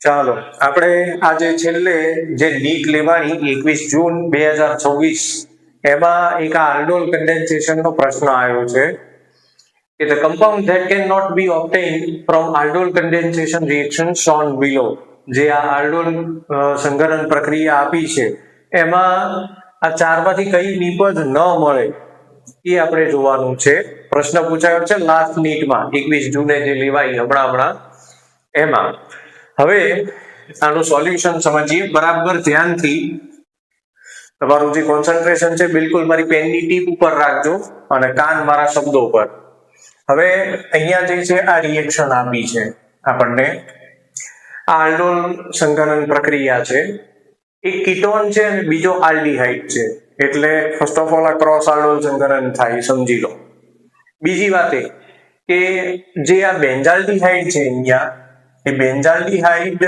ચાલો આપણે આજે છેલ્લે જે નીટ લેવાની 21 જૂન 2026 એમાં એક આલ્ડોલ કન્ડેન્સેશન નો પ્રશ્ન આવ્યો છે કે the compound that cannot be obtained from aldol condensation reaction shown below જે આ આલ્ડોલ સંઘનન પ્રક્રિયા આપી છે એમાં આ ચારમાંથી કઈ નિપજ ન મળે એ આપણે જોવાનું છે. પ્રશ્ન પૂછાયો છે લાસ્ટ નીટમાં 21 જૂને જે લેવાય હમણાં એમાં. હવે આનું સોલ્યુશન સમજીએ બરાબર ધ્યાનથી. તમારું જે કોન્સન્ટ્રેશન છે બિલકુલ મારી પેનની ટીપ ઉપર રાખજો અને કાન મારા શબ્દો પર. હવે અહીંયા જે છે આ રિએક્શન આપી છે આપણને. આ આલ્ડોલ સંઘનન પ્રક્રિયા છે. એક કીટોન છે અને બીજો આલ્ડીહાઇડ છે, એટલે ફર્સ્ટ ઓફ ઓલ આ ક્રોસ આલ્ડોલ સંઘનન થાય, સમજી લો. બીજી વાત એ કે જે આ બેન્ઝાલ્ડીહાઇડ છે અહીંયા, એ બેન્ઝાલ્ડીહાઇડ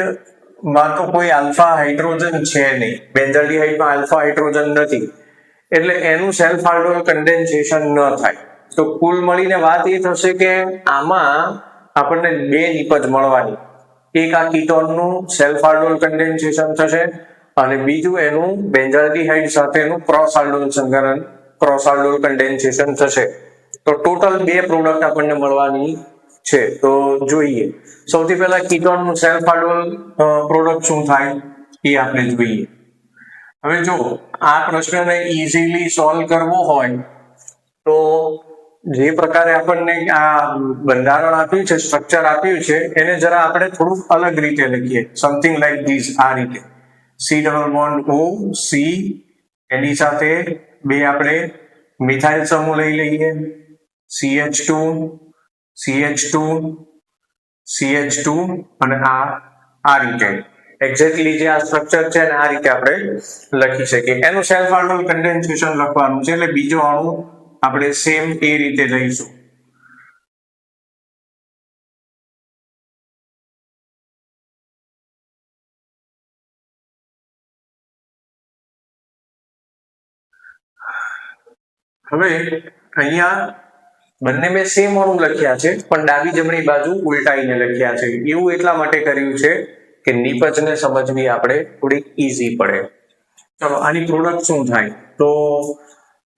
માં તો કોઈ આલ્ફા હાઇડ્રોજન છે નહીં, બેન્ઝાલ્ડીહાઇડમાં આલ્ફા હાઇડ્રોજન નથી, એટલે એનું સેલ્ફ આલ્ડોલ કન્ડેન્સેશન ન થાય. તો કુલ મળીને વાત એ થશે કે આમાં આપણને બે નિપજ મળવાની. એક આ કીટોનનું સેલ્ફ આલ્ડોલ કન્ડેન્સેશન થશે અને બીજું એનું બેન્ઝાલ્ડીહાઇડ સાથેનું ક્રોસ આલ્ડોલ સંઘનન, ક્રોસ આલ્ડોલ કન્ડેન્સેશન થશે. તો ટોટલ બે પ્રોડક્ટ આપણને મળવાની છે. તો જોઈએ, સૌથી પહેલા કીટોનનું સેલ્ફ આલ્ડોલ પ્રોડક્ટ શું થાય એ આપણે જોઈએ. હવે જો આ પ્રશ્નને ઇઝીલી સોલ્વ કરવો હોય તો જે પ્રકારે આપણને આ બંધારણ આપ્યું છે, સ્ટ્રક્ચર આપ્યું છે, એને જરા આપણે થોડું અલગ રીતે લખીએ. સમથિંગ લાઈક ધીસ, આ રીતે. C double bond O C, એની સાથે બે આપણે મિથાઇલ સમૂહ લઈ લઈએ, CH2 CH2 CH2 અને આ રીતે એક્ઝેક્ટલી જે આ સ્ટ્રક્ચર છે ને આ રીતે આપણે લખી શકીએ. એનું સેલ્ફ આલ્ડોલ કન્ડેન્સેશન લખવાનું છે, એટલે બીજો અણુ આપણે સેમ એ રીતે લઈશું. હવે અહીંયા બંને મેં સેમ અણુ લખ્યા છે પણ ડાબી જમણી બાજુ ઉલટાઈને લખ્યા છે. એવું એટલા માટે કર્યું છે કે નિપજને સમજવી આપણે થોડી ઈઝી પડે. ચલો આની પ્રોડક્ટ શું થાય? તો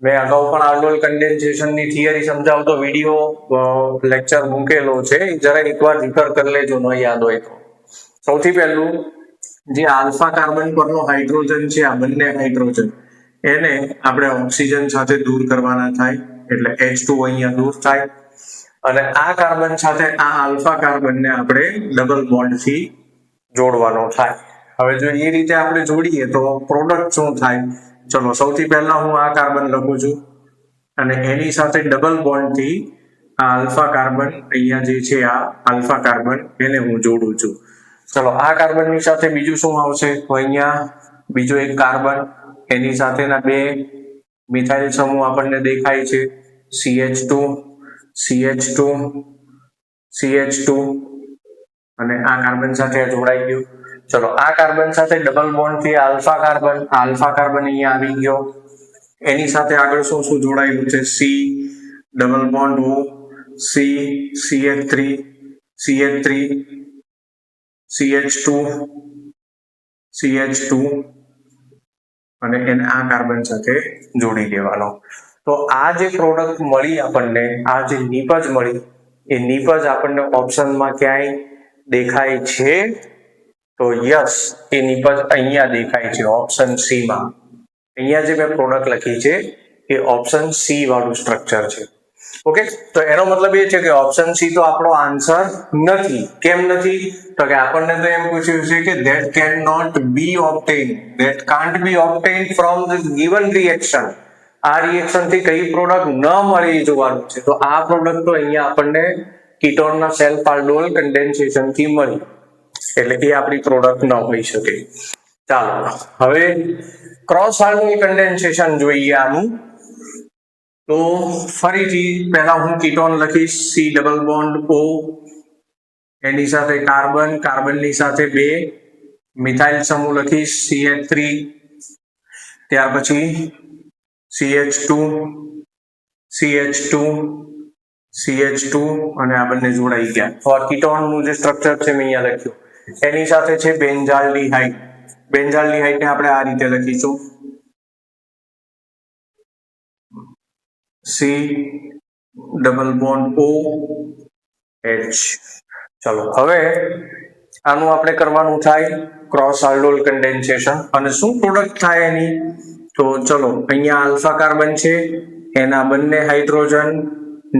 મેં અગાઉ પણ આલ્ડોલ કન્ડેન્સેશનની થિયરી સમજાવતો વિડીયો લેક્ચર મૂકેલો છે, જરા એકવાર રિફર કરી લેજો ન યાદ હોય તો. સૌથી પહેલું જે આલ્ફા કાર્બન પરનો હાઇડ્રોજન છે, આ બંને હાઇડ્રોજન, એને આપણે ઓક્સિજન સાથે દૂર કરવાના થાય, એટલે H2 અહીંયા દૂર થાય અને આ કાર્બન સાથે આ આલ્ફા કાર્બનને આપણે ડબલ બોન્ડથી જોડવાનો થાય. હવે જો એ રીતે આપણે જોડીએ તો પ્રોડક્ટ શું થાય? ચલો સૌથી પહેલા હું આ કાર્બન લખું છું અને એની સાથે ડબલ બોન્ડથી આ આલ્ફા કાર્બન, અહીંયા જે છે આ આલ્ફા કાર્બન, એને હું જોડું છું. ચલો આ કાર્બનની સાથે બીજું શું આવશે? તો અહીંયા બીજો એક કાર્બન, એની સાથેના બે મિથાઇલ સમૂહ આપણને દેખાય છે, CH2 CH2 CH2 અને આ કાર્બન સાથે જોડાઈ ગયું. ચલો આ કાર્બન સાથે ડબલ બોન્ડ થી આલ્ફા કાર્બન અહીંયા આવી ગયો. એની સાથે આગળ શું શું જોડાયેલું છે? C double bond O C CH3 CH3 CH2 CH2 અને એને આ કાર્બન સાથે જોડી દેવાનો. તો આ જે પ્રોડક્ટ મળી આપણને, આ જે નિપજ મળી, એ નિપજ આપણને ઓપ્શનમાં ક્યાંય દેખાય છે? તો યસ, એ નિપજ અહીંયા દેખાય છે, ઓપ્શન સી માં. અહીંયા જે મેં પ્રોડક્ટ લખી છે એ ઓપ્શન સી વાળું સ્ટ્રક્ચર છે. ઓકે, તો એનો મતલબ એ છે કે ઓપ્શન સી તો આપણો આન્સર નથી. કેમ નથી? તો કે આપણને તો એમ પૂછ્યું છે કે that cannot be obtained, that can't be obtained from the given reaction. આ રિએક્શન થી કઈ પ્રોડક્ટ ન મળી જોવાનું છે. તો આ પ્રોડક્ટ તો અહીંયા આપણને કીટોનના સેલ્ફ આલ્ડોલ કન્ડેન્સેશન થી મળી, એટલે એ આપણી પ્રોડક્ટ ન હોઈ શકે. ચાલો હવે ક્રોસ આલ્ડોલ કન્ડેન્સેશન જોઈએ આનું. તો ફરીથી પહેલા હું કીટોન લખીશ, C ડબલ બોન્ડ O, એની સાથે કાર્બનની સાથે બે મિથાઇલ સમૂહ લખીશ, CH3, ત્યાર પછી CH2 CH2 CH2 અને આ બંને જોડાઈ ગયા. તો આ કીટોનનું જે સ્ટ્રક્ચર છે મેં અહીંયા લખ્યું. એની સાથે છે બેન્ઝાલ્ડિહાઇડ. બેન્ઝાલ્ડિહાઇડને આપણે આ રીતે લખીશું C double bond O H. ચલો હવે આનું આપણે કરવાનું થાય ક્રોસ આલ્ડોલ કન્ડેન્સેશન. અને શું પ્રોડક્ટ થાય એની? તો ચલો અહીંયા આલ્ફા કાર્બન છે, એના બંને હાઇડ્રોજન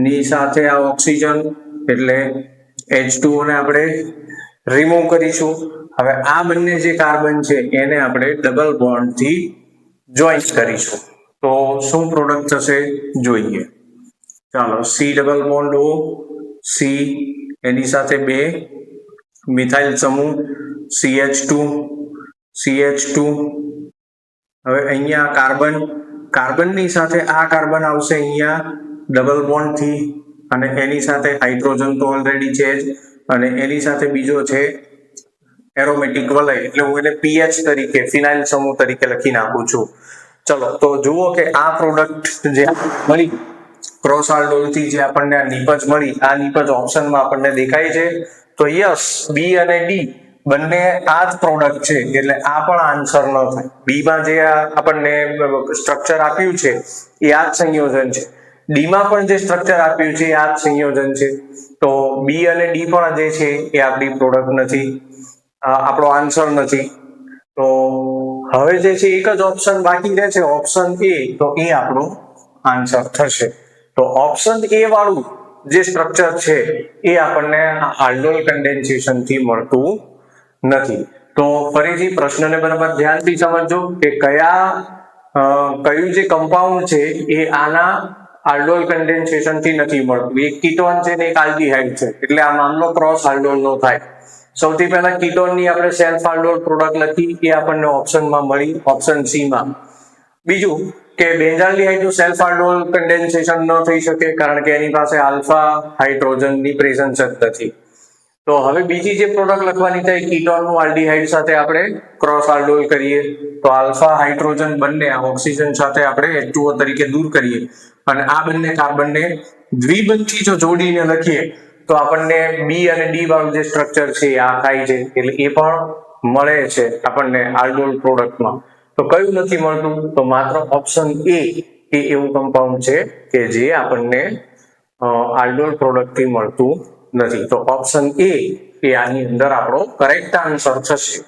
ની સાથે આ ઓક્સિજન એટલે H2O ને આપણે રિમૂવ કરીશું. હવે આ બંને જે કાર્બન છે એને આપણે ડબલ બોન્ડ થી જોઈન્ટ કરીશું. તો શું પ્રોડક્ટ થશે જોઈએ. ચાલો C double bond O C, એની સાથે બે મિથાઇલ સમૂહ CH2. હવે અહીંયા કાર્બનની સાથે આ કાર્બન આવશે અહીંયા ડબલ બોન્ડ થી, અને એની સાથે હાઇડ્રોજન તો ઓલરેડી છે જ, અને એની સાથે બીજો છે એરોમેટિક વલય, એટલે હું એને PH તરીકે ફિનાઇલ સમૂહ તરીકે લખી નાખું છું. ચલો તો જુઓ કે આ પ્રોડક્ટ જે મળી ક્રોસ આલ્ડોલ થી જે આપણને આ નીપજ મળી, આ નીપજ ઓપ્શનમાં આપણને દેખાય છે. તો યસ, બી અને ડી બંને આ જ પ્રોડક્ટ છે, એટલે આ પણ આન્સર ન થાય. બી માં જે આપણને સ્ટ્રક્ચર આપ્યું છે એ આ જ સંયોજન છે, ડી માં પણ જે સ્ટ્રક્ચર આપ્યું છે એ આ જ સંયોજન છે. તો બી અને ડી પણ જે છે એ આપણી પ્રોડક્ટ નથી, આપણો આન્સર નથી. તો હવે જે છે એક જ ઓપ્શન બાકી રહે છે, ઓપ્શન એ. તો એ આપણો આન્સર થશે. તો ઓપ્શન એ વાળું જે સ્ટ્રક્ચર છે એ આપણને આલ્ડોલ કન્ડેન્સેશન થી મળતું નથી. તો ફરીથી પ્રશ્નને બરાબર ધ્યાનથી સમજજો કે કયું જે કમ્પાઉન્ડ છે એ આના આલ્ડોલ કન્ડેન્સેશન થી નથી મળતું. એક કીટોન છે ને એક આલ્ડીહાઇડ છે, એટલે આ મામલો ક્રોસ આલ્ડોલ નો થાય. સૌથી પહેલા કીટોન ની આપણે સેલ્ફ આલ્ડોલ પ્રોડક્ટ લખી, એ આપણને ઓપ્શનમાં મળી, ઓપ્શન સી માં. બીજું કે બેન્ઝાલ્ડિહાઇડ નું સેલ્ફ આલ્ડોલ કન્ડેન્સેશન ન થઈ શકે, કારણ કે એની પાસે આલ્ફા હાઇડ્રોજન ની પ્રેઝન્સ જ નથી. તો હવે બીજી જે પ્રોડક્ટ લખવાની થાય કીટોન નું આલ્ડીહાઇડ સાથે આપણે ક્રોસ આલ્ડોલ કરીએ, તો આલ્ફા હાઇડ્રોજન બંને ઓક્સિજન સાથે આપણે H2O તરીકે દૂર કરીએ, અને આ બંને કાર્બનને દ્વિબંધી જો જોડીને લખીએ તો આપણને બી અને ડી વાળું જે સ્ટ્રક્ચર છે આ થાય છે, એટલે એ પણ મળે છે આપણને આલ્ડોલ પ્રોડક્ટમાં. તો કયું નથી મળતું? તો માત્ર ઓપ્શન એ એવું કમ્પાઉન્ડ છે કે જે આપણને આલ્ડોલ પ્રોડક્ટ થી મળતું નથી. તો ઓપ્શન એ આની અંદર આપણો કરેક્ટ આન્સર થશે.